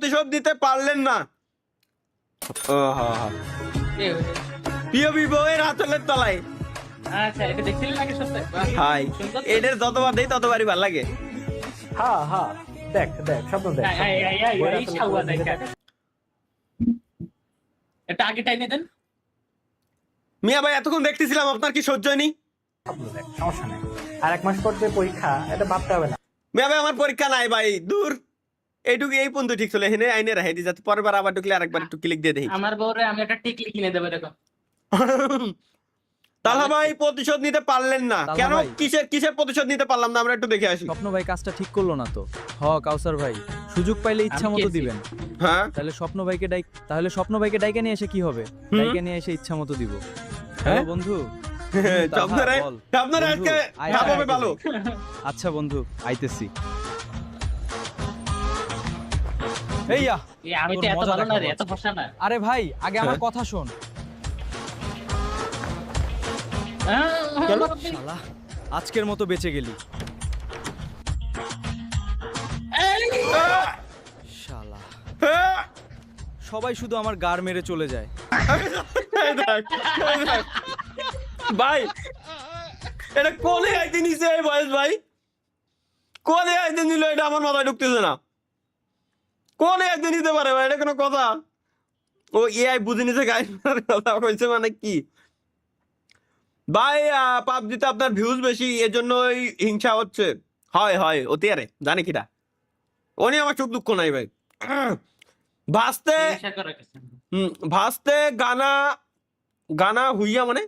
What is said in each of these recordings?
প্রতিশোধ দিতে পারলেন না। প্রিয় বিবাহের আঁচলের তলায়। আচ্ছা, এটা দেখছিলেন নাকি সত্যি? হাই, এদের যতবার দেই ততবারই ভালো লাগে। হ্যাঁ হ্যাঁ, দেখ দেখ স্বপ্ন দেখ। এই শাওয়া দেখা। এটা আগে টাইনে দেন। মিয়া ভাই এতক্ষণ দেখতেছিলাম, আপনার কি সহ্য হয়নি? স্বপ্ন দেখ, সমস্যা নাই। আর 1 মাস পর যে পরীক্ষা, এটা ভাবতে হবে না। মিয়া ভাই আমার পরীক্ষা নাই ভাই, দূর। এইটুকু এই পর্যন্ত ঠিক চলে, এখানে আইনে রাখে দিই যাতে পরের বার আবার ঢুকলে আরেকবার একটু ক্লিক দিয়ে দেই। আমার বউরে আমি একটা টিকলি কিনে দেব দেখো। তালহা ভাই প্রতিশোধ নিতে পারলেন না তালহা কেন? ভাই। কিসের প্রতিশোধ নিতে পারলাম না আমরা একটু দেখে আসি। স্বপ্ন ভাই কাজটা ঠিক করলো না তো। কাউসার ভাই, সুযোগ পাইলে ইচ্ছা আমি মতো কেছি। দিবেন। হ্যাঁ তাহলে স্বপ্ন ভাইকে ডাইকে নিয়ে এসে কি হবে? ডাইকে নিয়ে এসে ইচ্ছা মতো দিব। হ্যাঁ? হ্যালো বন্ধু। আপনারা বল। আপনারা বন্ধু, আজকে আয়, খাবে আয়, ভালো। আচ্ছা বন্ধু, আইতেছি। এইয়া, আমি তো তোর এত মজা ভালো না রে, দেখাবো এত ফসা না। আরে ভাই আগে আমার হ্যাঁ? কথা শোন। কেন? শালা, আজকের মতো বেঁচে গেলি। শালা, সবাই শুধু আমার গাড় মেরে চলে যায়। এই দেখ, এই দেখ। ভাই এটা কোলে আইতে নিছে এই বয়স ভাই, কোলে আইতে নিল, এটা আমার মাথায় ঢুকতেছে না। কোলে আইতে নিতে পারে ভাই, এটা কোনো কথা? ও এআই বুঝে নিছে গাইড কথা কইছে মানে কি ভাই? পাবজিতে আপনার ভিউজ বেশি, এজন্যই হিংসা হচ্ছে। হয় হয় অতি আরে জানি কিটা, ও নিয়ে আমার চোখ দুঃখ নাই ভাই। ভাসতে হিংসা করে কিছু। ভাসতে গানা গানা হুইয়া মানে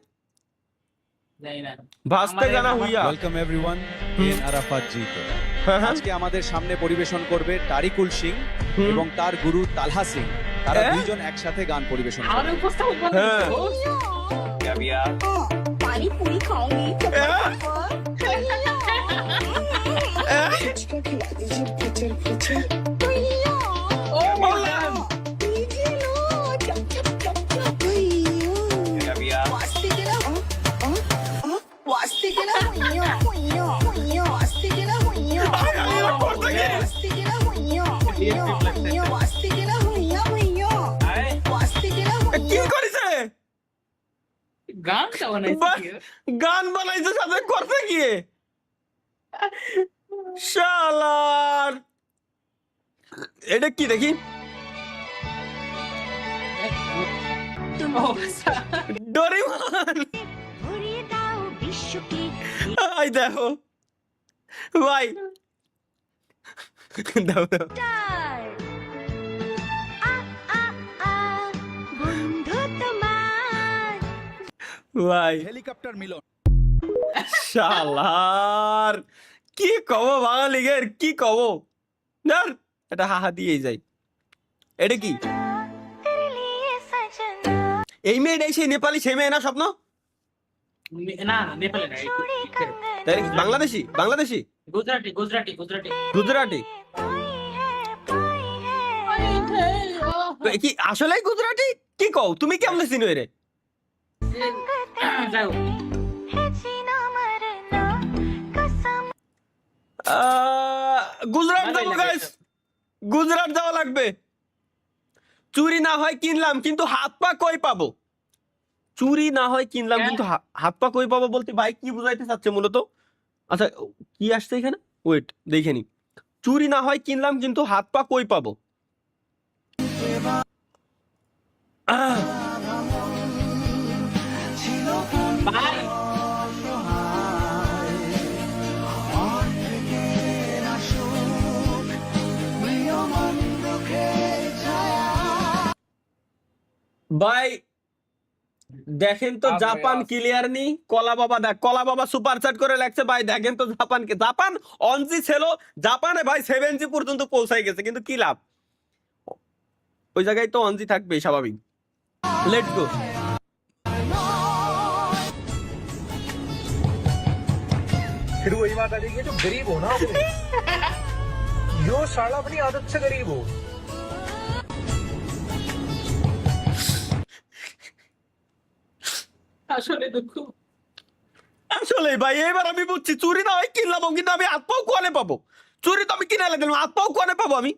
জানি না। ভাসতে গানা হুইয়া। ওয়েলকাম এভরিওয়ান ইন আরাফাত জিতে। হ্যাঁ, হ্যাঁ। আজকে আমাদের সামনে পরিবেশন করবে তারিকুল সিং হুম। এবং তার গুরু তালহা সিং। তারা হ্যাঁ? দুইজন একসাথে গান পরিবেশন আমার করবে। উপস্থাপক হ্যাঁ। पानी पूरी खाऊंगी इसको खिला दीजिए फचर फचर लीजिए लो चप चप चप चप वास्ते के ना वास्ते के ना हुइयो हुइयो हुइयो वास्ते के ना हुइयो वास्ते के ना हुइयो हुइयो हुइयो वास्ते के ना हुइयो हुइयो वास्ते के ना কি हुइयो করেছে? গান বানাইছে। গান বানাইছে সাথে করতে গিয়ে শালার। এটা কি দেখি? ডোরেমন। আই দেখো ভাই, দাও দাও। ভাই হেলিকপ্টার মিলন। শালার কি কব বাঙালিগের, কি কব না, এটা হাহা দিয়েই যাই। এটা কি? এই মেয়েটাই সেই নেপালি, সেই মেয়ে না স্বপ্ন? না না, নেপালি না, তাই নাকি? বাংলাদেশি বাংলাদেশি গুজরাটি গুজরাটি গুজরাটি। গুজরাটি? তো এ কি আসলেই গুজরাটি? কি কও তুমি, কেমনে চিনো রে? যাও। গুজরাট যাবো গাইস, গুজরাট যাওয়া লাগবে। চুরি না হয় কিনলাম কিন্তু হাত পা কই পাবো? চুরি না হয় কিনলাম কিন্তু হাত পা কই পাবো বলতে ভাই কি বুঝাইতে চাচ্ছে মূলত? আচ্ছা কি আসছে এখানে, ওয়েট দেখে নি। চুরি না হয় কিনলাম কিন্তু হাত পা কই পাবো? ভাই ভাই দেখেন তো জাপান ক্লিয়ার নি। কলা বাবা দেখ, কলা বাবা সুপার চ্যাট করে লাগছে ভাই দেখেন তো জাপানকে। জাপান অনজি ছিল, জাপানে ভাই 7G পর্যন্ত পৌঁছাই গেছে, কিন্তু কি লাভ? ওই জায়গায় তো অনজি থাকবে স্বাভাবিক। Let's go. फिर वही बात आ जाएगी, जो गरीब हो ना अपने, जो साला अपनी आदत से गरीब हो। আসলে দুঃখ। আসলে ভাই এবার আমি বুঝছি, চুরি না হয় কিনলাম কিন্তু আমি হাত পাও কোয়ালে পাবো? চুরি তো আমি কিনে লাগলাম, হাত পাও কোয়ালে পাবো আমি?